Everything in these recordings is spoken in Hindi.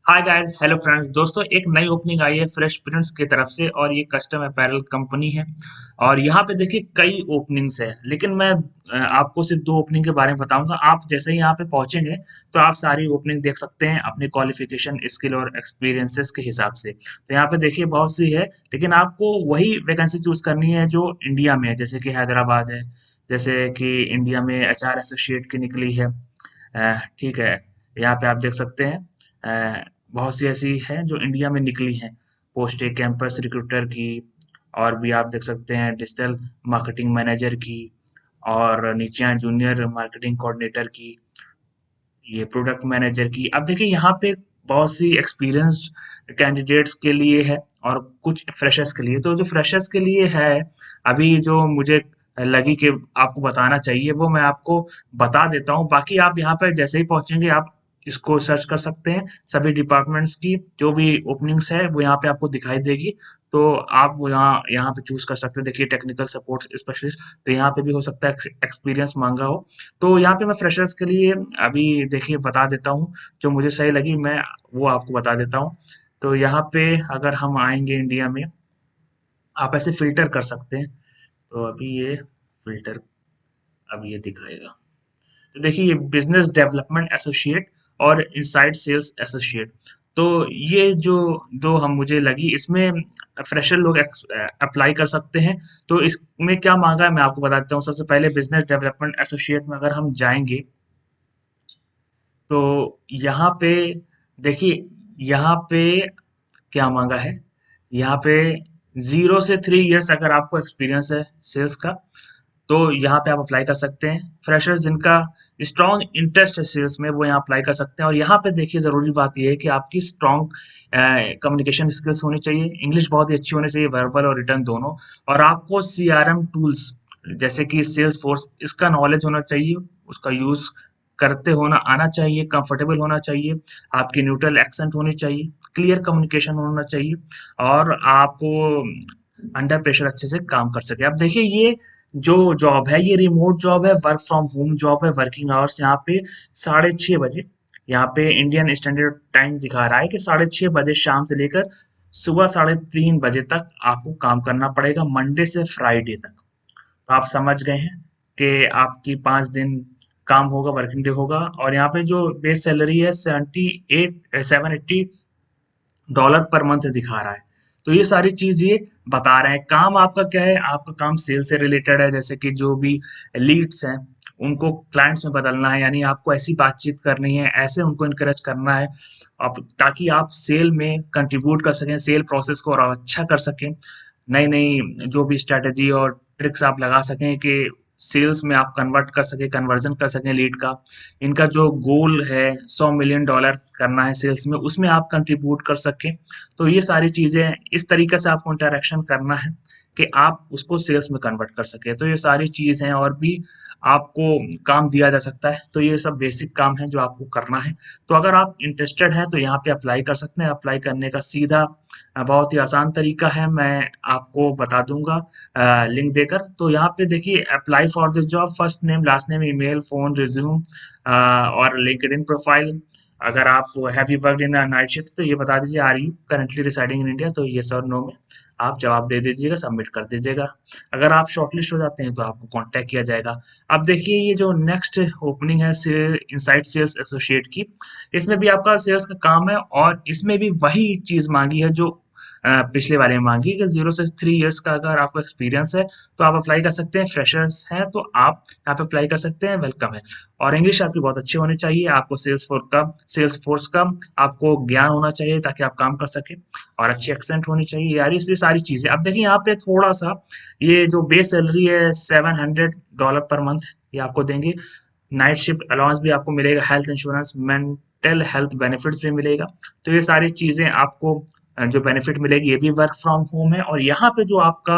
Hi guys, hello friends. दोस्तों, एक नई ओपनिंग आई है फ्रेश प्रिंट्स की तरफ से और ये कस्टम अपैरल कंपनी है। और यहाँ पे देखिए कई ओपनिंग्स है, लेकिन मैं आपको सिर्फ दो ओपनिंग के बारे में बताऊंगा। आप जैसे ही यहाँ पे पहुंचेंगे तो आप सारी ओपनिंग देख सकते हैं अपनी क्वालिफिकेशन, स्किल और एक्सपीरियंसेस के हिसाब से। तो यहाँ पे देखिए बहुत सी है, लेकिन आपको वही वैकेंसी चूज करनी है जो इंडिया में है। जैसे कि हैदराबाद है, जैसे कि इंडिया में एचआर एसोसिएट की निकली है। ठीक है, यहाँ पे आप देख सकते हैं। बहुत सी ऐसी हैं जो इंडिया में निकली हैं, पोस्ट एक कैंपस रिक्रूटर की। और भी आप देख सकते हैं डिजिटल मार्केटिंग मैनेजर की, और नीचे हैं जूनियर मार्केटिंग कोऑर्डिनेटर की, ये प्रोडक्ट मैनेजर की। अब देखिए यहाँ पे बहुत सी एक्सपीरियंस्ड कैंडिडेट्स के लिए है और कुछ फ्रेशर्स के लिए। तो जो फ्रेशर्स के लिए है, अभी जो मुझे लगी कि आपको बताना चाहिए वो मैं आपको बता देता हूँ। बाकी आप यहाँ पे जैसे ही पहुंचेंगे आप इसको सर्च कर सकते हैं। सभी डिपार्टमेंट्स की जो भी ओपनिंग्स है वो यहाँ पे आपको दिखाई देगी। तो आप वो यहाँ यहाँ पे चूज कर सकते हैं। देखिए टेक्निकल सपोर्ट स्पेशलिस्ट, तो यहाँ पे भी हो सकता है एक्सपीरियंस मांगा हो। तो यहाँ पे मैं फ्रेशर्स के लिए अभी देखिए बता देता हूँ, जो मुझे सही लगी मैं वो आपको बता देता हूँ। तो यहाँ पे अगर हम आएंगे इंडिया में, आप ऐसे फिल्टर कर सकते हैं। तो अभी ये फिल्टर अब ये दिखाएगा। तो देखिए ये बिजनेस डेवलपमेंट एसोसिएट और इनसाइड सेल्स एसोसिएट। तो ये जो दो हम मुझे लगी, इसमें फ्रेशर लोग अप्लाई कर सकते हैं। तो इसमें क्या मांगा है मैं आपको बता देता हूँ। सबसे पहले बिजनेस डेवलपमेंट एसोसिएट में अगर हम जाएंगे तो यहाँ पे देखिए, यहाँ पे क्या मांगा है। यहाँ पे 0 से 3 इयर्स अगर आपको एक्सपीरियंस है सेल्स का, तो यहाँ पे आप अप्लाई कर सकते हैं। फ्रेशर्स जिनका स्ट्रॉन्ग इंटरेस्ट है सेल्स में वो यहाँ अप्लाई कर सकते हैं। और यहाँ पे देखिए जरूरी बात यह है कि आपकी स्ट्रॉन्ग कम्युनिकेशन स्किल्स होनी चाहिए, इंग्लिश बहुत ही अच्छी होनी चाहिए, वर्बल और रिटर्न दोनों। और आपको सीआरएम टूल्स जैसे कि सेल्स फोर्स इसका नॉलेज होना चाहिए, उसका यूज करते होना आना चाहिए, कंफर्टेबल होना चाहिए, आपकी न्यूट्रल एक्सेंट होनी चाहिए, क्लियर कम्युनिकेशन होना चाहिए, और आप अंडर प्रेशर अच्छे से काम कर सके। अब देखिए ये जो जॉब है ये रिमोट जॉब है, वर्क फ्रॉम होम जॉब है। वर्किंग आवर्स यहाँ पे 6:30 बजे, यहाँ पे इंडियन स्टैंडर्ड टाइम दिखा रहा है कि 6:30 बजे शाम से लेकर सुबह 3:30 बजे तक आपको काम करना पड़ेगा, मंडे से फ्राइडे तक। तो आप समझ गए हैं कि आपकी 5 दिन काम होगा, वर्किंग डे होगा। और यहाँ पे जो बेस सैलरी है 780 पर मंथ दिखा रहा है। तो ये सारी चीज ये बता रहे हैं। काम आपका क्या है, आपका काम सेल से रिलेटेड है। जैसे कि जो भी लीड्स हैं उनको क्लाइंट्स में बदलना है, यानी आपको ऐसी बातचीत करनी है, ऐसे उनको इनकरेज करना है आप, ताकि आप सेल में कंट्रीब्यूट कर सकें, सेल प्रोसेस को और अच्छा कर सकें। नई नई जो भी स्ट्रेटेजी और ट्रिक्स आप लगा सकें कि सेल्स में आप कन्वर्ट कर सके, कन्वर्जन कर सकें लीड का। इनका जो गोल है $100 मिलियन करना है सेल्स में, उसमें आप कंट्रीब्यूट कर सकें। तो ये सारी चीजें इस तरीके से आपको इंटरेक्शन करना है कि आप उसको सेल्स में कन्वर्ट कर सके। तो ये सारी चीज हैं, और भी आपको काम दिया जा सकता है। तो ये सब बेसिक काम है जो आपको करना है। तो अगर आप इंटरेस्टेड हैं तो यहाँ पे अप्लाई कर सकते हैं। अप्लाई करने का सीधा बहुत ही आसान तरीका है, मैं आपको बता दूंगा लिंक देकर। तो यहाँ पे देखिए apply for this job, first name, last name, email, phone, resume और लिंक्डइन प्रोफाइल। अगर आप have you worked in night shift तो ये बता दीजिए। Are you currently residing in India, तो ये सर नो में आप जवाब दे दीजिएगा, सबमिट कर दीजिएगा। अगर आप शॉर्टलिस्ट हो जाते हैं तो आपको कांटेक्ट किया जाएगा। अब देखिए ये जो नेक्स्ट ओपनिंग है इनसाइड सेल्स एसोसिएट की, इसमें भी आपका सेल्स का काम है और इसमें भी वही चीज मांगी है जो पिछले वाले में मांगी, कि 0 से 3 इयर्स का अगर आपको एक्सपीरियंस है तो आप अप्लाई कर सकते हैं। फ्रेशर्स हैं तो आप यहाँ पे अप्लाई कर सकते हैं, वेलकम है। और इंग्लिश आपकी बहुत अच्छी होनी चाहिए, आपको सेल्स फोर्स का आपको ज्ञान होना चाहिए ताकि आप काम कर सके, और अच्छी एक्सेंट होनी चाहिए यार। ये सारी चीजें। अब देखिए यहाँ पे थोड़ा सा ये जो बेस सैलरी है $700 पर मंथ ये आपको देंगे। नाइट शिफ्ट अलाउंस भी आपको मिलेगा, health insurance, mental health benefits भी मिलेगा। तो ये सारी चीजें आपको जो बेनिफिट मिलेगी, ये भी वर्क फ्रॉम होम है। और यहाँ पे जो आपका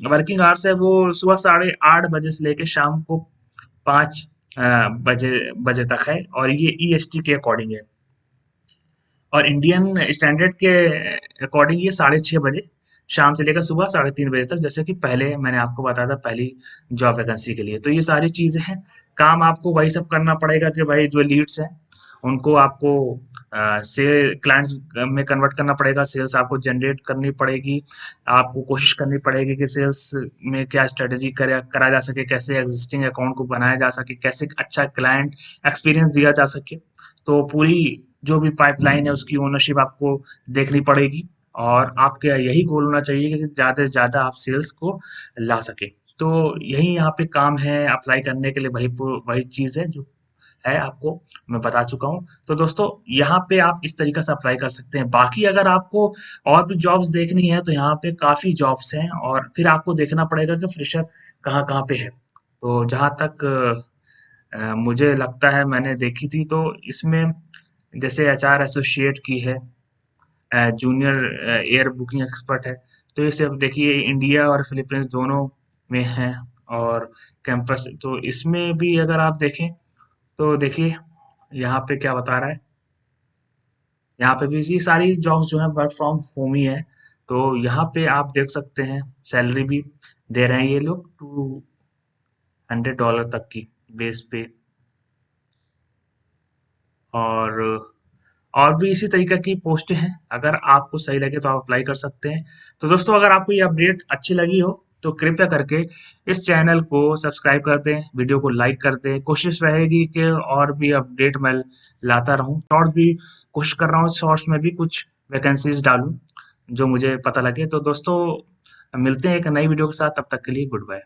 वर्किंग आवर्स है वो सुबह 8:30 बजे से लेके शाम को 5 बजे तक है, और ये ईएसटी के अकॉर्डिंग है। और इंडियन स्टैंडर्ड के अकॉर्डिंग ये 6:30 बजे शाम से लेकर सुबह 3:30 बजे तक, जैसे कि पहले मैंने आपको बताया था पहली जॉब वैकेंसी के लिए। तो ये सारी चीजें हैं। काम आपको वही सब करना पड़ेगा कि भाई जो लीड्स हैं उनको आपको से क्लाइंट्स में कन्वर्ट करना पड़ेगा, सेल्स आपको जनरेट करनी पड़ेगी, आपको कोशिश करनी पड़ेगी कि सेल्स में क्या स्ट्रेटेजी करा जा सके, कैसे एग्जिस्टिंग अकाउंट को बनाया जा सके, कैसे अच्छा क्लाइंट एक्सपीरियंस दिया जा सके। तो पूरी जो भी पाइपलाइन है उसकी ओनरशिप आपको देखनी पड़ेगी और आपका यही गोल होना चाहिए कि ज़्यादा से ज़्यादा आप सेल्स को ला सके। तो यही यहाँ पे काम है अप्लाई करने के लिए, वही चीज़ है जो है आपको मैं बता चुका हूँ। तो दोस्तों यहाँ पे आप इस तरीके से अप्लाई कर सकते हैं। बाकी अगर आपको और भी जॉब्स देखनी है तो यहाँ पे काफ़ी जॉब्स हैं और फिर आपको देखना पड़ेगा कि फ्रेशर कहाँ-कहाँ पे है। तो जहाँ तक मुझे लगता है मैंने देखी थी तो इसमें जैसे एचआर एसोसिएट की है, जूनियर एयर बुकिंग एक्सपर्ट है। तो ये सब देखिए इंडिया और फिलीपींस दोनों में है और कैंपस तो इसमें भी अगर आप देखें तो देखिए यहाँ पे क्या बता रहा है, यहाँ पे भी ये सारी जॉब्स जो है वर्क फ्रॉम होम ही है। तो यहाँ पे आप देख सकते हैं सैलरी भी दे रहे हैं ये लोग $200 तक की बेस पे। और और भी इसी तरीके की पोस्टें हैं, अगर आपको सही लगे तो आप अप्लाई कर सकते हैं। तो दोस्तों अगर आपको ये अपडेट अच्छी लगी हो तो कृपया करके इस चैनल को सब्सक्राइब कर दें, वीडियो को लाइक कर दें। कोशिश रहेगी कि और भी अपडेट मैं लाता रहूं, शॉर्ट्स भी कोशिश कर रहा हूँ, शॉर्ट्स में भी कुछ वैकेंसीज डालूं जो मुझे पता लगे। तो दोस्तों मिलते हैं एक नई वीडियो के साथ, तब तक के लिए गुड बाय।